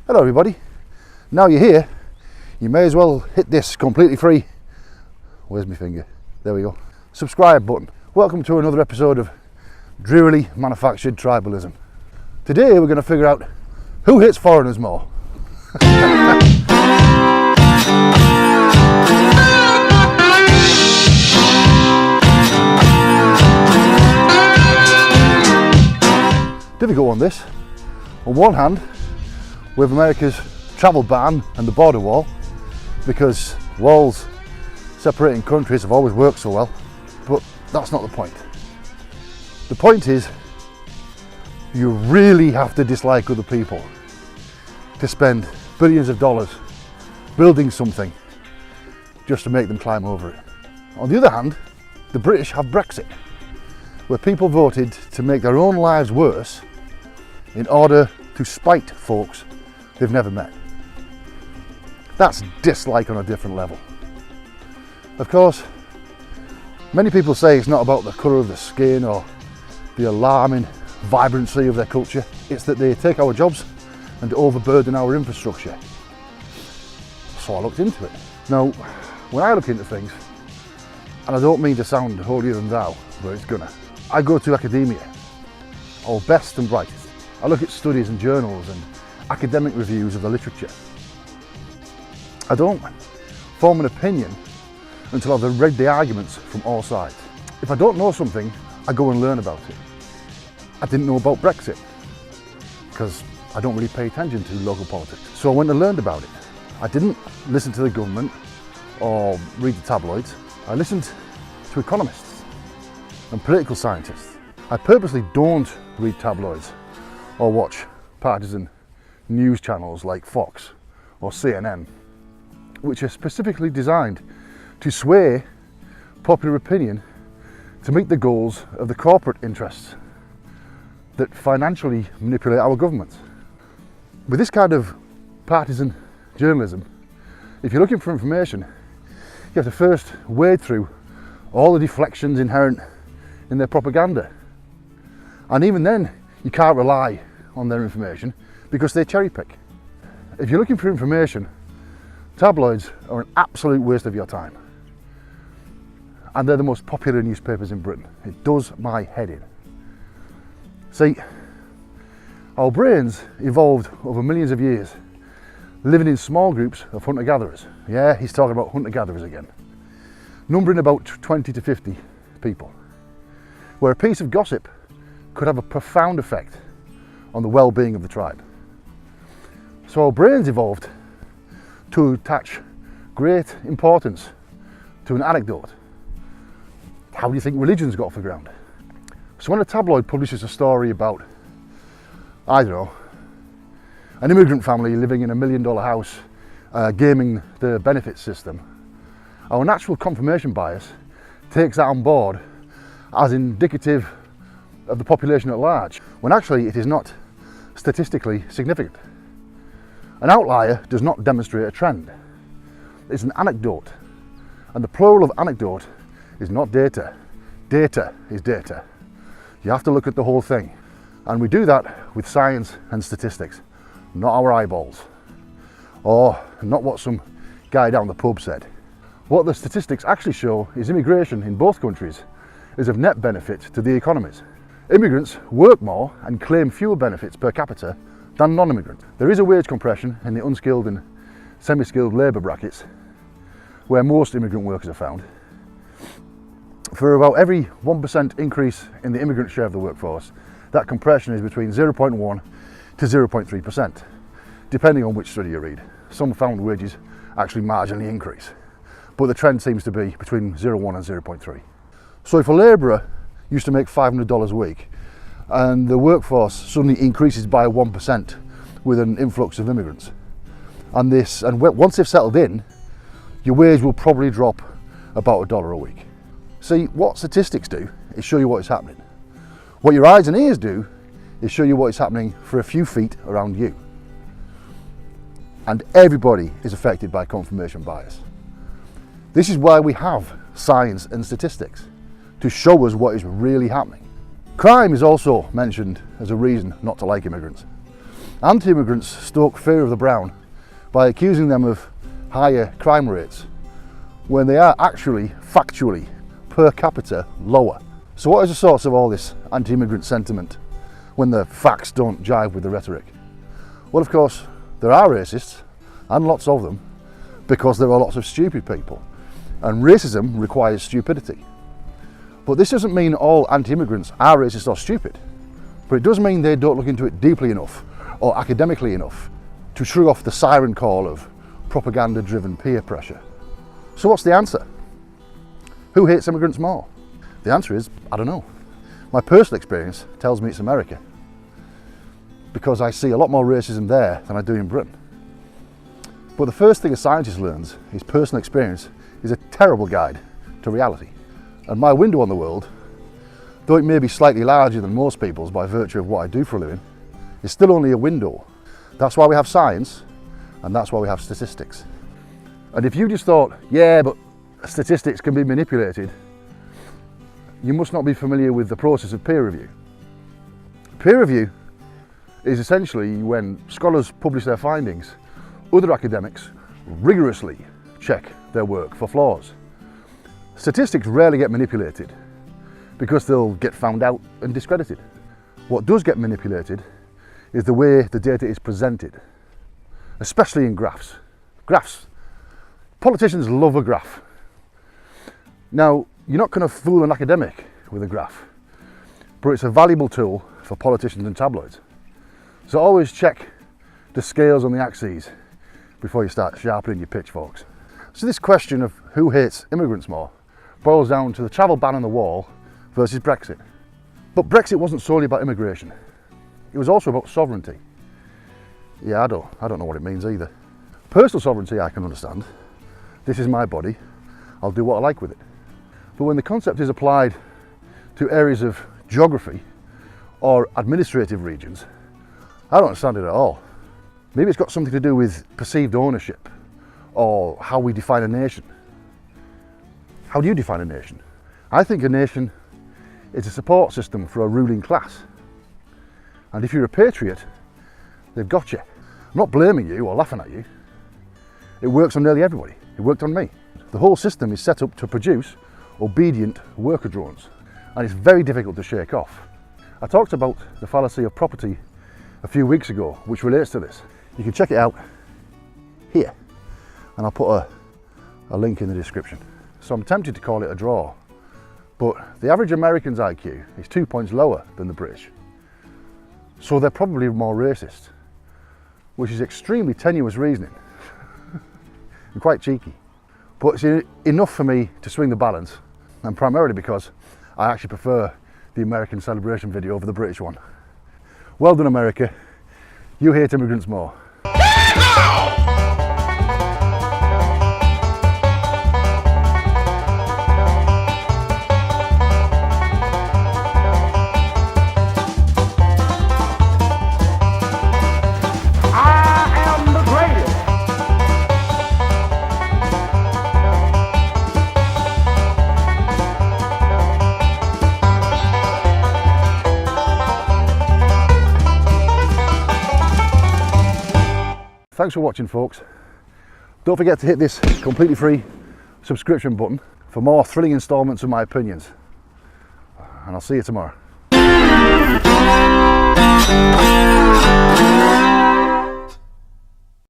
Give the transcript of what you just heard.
Hello everybody, now you're here, you may as well hit this completely free, where's my finger, there we go, subscribe button. Welcome to another episode of drearily manufactured tribalism. Today we're going to figure out who hates foreigners more. Difficult one this. On one hand, we have America's travel ban and the border wall, because walls separating countries have always worked so well, but that's not the point. The point is, you really have to dislike other people to spend billions of dollars building something just to make them climb over it. On the other hand, the British have Brexit, where people voted to make their own lives worse in order to spite folks they've never met. That's dislike on a different level. Of course, many people say it's not about the colour of the skin or the alarming vibrancy of their culture, it's that they take our jobs and overburden our infrastructure. So I looked into it. Now, when I look into things, and I don't mean to sound holier than thou, but it's gonna, I go to academia, or best and brightest. I look at studies and journals and academic reviews of the literature. I don't form an opinion until I've read the arguments from all sides. If I don't know something, I go and learn about it. I didn't know about Brexit because I don't really pay attention to local politics. So I went and learned about it. I didn't listen to the government or read the tabloids. I listened to economists and political scientists. I purposely don't read tabloids or watch partisan news channels like Fox or CNN, which are specifically designed to sway popular opinion to meet the goals of the corporate interests that financially manipulate our governments. With this kind of partisan journalism, if you're looking for information, you have to first wade through all the deflections inherent in their propaganda. And even then, you can't rely on their information because they cherry pick. If you're looking for information, tabloids are an absolute waste of your time. And they're the most popular newspapers in Britain. It does my head in. See, our brains evolved over millions of years, living in small groups of hunter-gatherers. Yeah, he's talking about hunter-gatherers again. Numbering about 20 to 50 people, where a piece of gossip could have a profound effect on the well-being of the tribe. So our brains evolved to attach great importance to an anecdote. How do you think religion's got off the ground? So when a tabloid publishes a story about, I don't know, an immigrant family living in $1 million house, gaming the benefit system, our natural confirmation bias takes that on board as indicative of the population at large, when actually it is not statistically significant. An outlier does not demonstrate a trend. It's an anecdote, and the plural of anecdote is not data. Data is data. You have to look at the whole thing, and we do that with science and statistics, not our eyeballs, or not what some guy down the pub said. What the statistics actually show is immigration in both countries is of net benefit to the economies. Immigrants work more and claim fewer benefits per capita than non-immigrants. There is a wage compression in the unskilled and semi-skilled labour brackets, where most immigrant workers are found. For about every 1% increase in the immigrant share of the workforce, that compression is between 0.1 to 0.3%, depending on which study you read. Some found wages actually marginally increase, but the trend seems to be between 0.1 and 0.3. So if a labourer used to make $500 a week, and the workforce suddenly increases by 1% with an influx of immigrants, and once they've settled in, your wage will probably drop about $1 a week. See, what statistics do is show you what is happening. What your eyes and ears do is show you what is happening for a few feet around you. And everybody is affected by confirmation bias. This is why we have science and statistics, to show us what is really happening. Crime is also mentioned as a reason not to like immigrants. Anti-immigrants stoke fear of the brown by accusing them of higher crime rates when they are actually, factually, per capita, lower. So what is the source of all this anti-immigrant sentiment when the facts don't jive with the rhetoric? Well, of course, there are racists, and lots of them, because there are lots of stupid people, and racism requires stupidity. But this doesn't mean all anti-immigrants are racist or stupid, but it does mean they don't look into it deeply enough or academically enough to shrug off the siren call of propaganda-driven peer pressure. So what's the answer? Who hates immigrants more? The answer is, I don't know. My personal experience tells me it's America, because I see a lot more racism there than I do in Britain. But the first thing a scientist learns is personal experience is a terrible guide to reality. And my window on the world, though it may be slightly larger than most people's by virtue of what I do for a living, is still only a window. That's why we have science, and that's why we have statistics. And if you just thought, yeah, but statistics can be manipulated, you must not be familiar with the process of peer review. Peer review is essentially when scholars publish their findings, other academics rigorously check their work for flaws. Statistics rarely get manipulated because they'll get found out and discredited. What does get manipulated is the way the data is presented, especially in graphs. Graphs. Politicians love a graph. Now, you're not going to fool an academic with a graph, but it's a valuable tool for politicians and tabloids. So always check the scales on the axes before you start sharpening your pitchforks. So this question of who hates immigrants more boils down to the travel ban on the wall versus Brexit. But Brexit wasn't solely about immigration. It was also about sovereignty. Yeah, I don't know what it means either. Personal sovereignty I can understand. This is my body, I'll do what I like with it. But when the concept is applied to areas of geography or administrative regions, I don't understand it at all. Maybe it's got something to do with perceived ownership or how we define a nation. How do you define a nation? I think a nation is a support system for a ruling class. And if you're a patriot, they've got you. I'm not blaming you or laughing at you. It works on nearly everybody. It worked on me. The whole system is set up to produce obedient worker drones, and it's very difficult to shake off. I talked about the fallacy of property a few weeks ago, which relates to this. You can check it out here, and I'll put a link in the description. So I'm tempted to call it a draw, but the average American's IQ is 2 points lower than the British, so they're probably more racist, which is extremely tenuous reasoning and quite cheeky. But it's enough for me to swing the balance, and primarily because I actually prefer the American celebration video over the British one. Well done, America. You hate immigrants more. Thanks for watching, folks. Don't forget to hit this completely free subscription button for more thrilling installments of my opinions. And I'll see you tomorrow.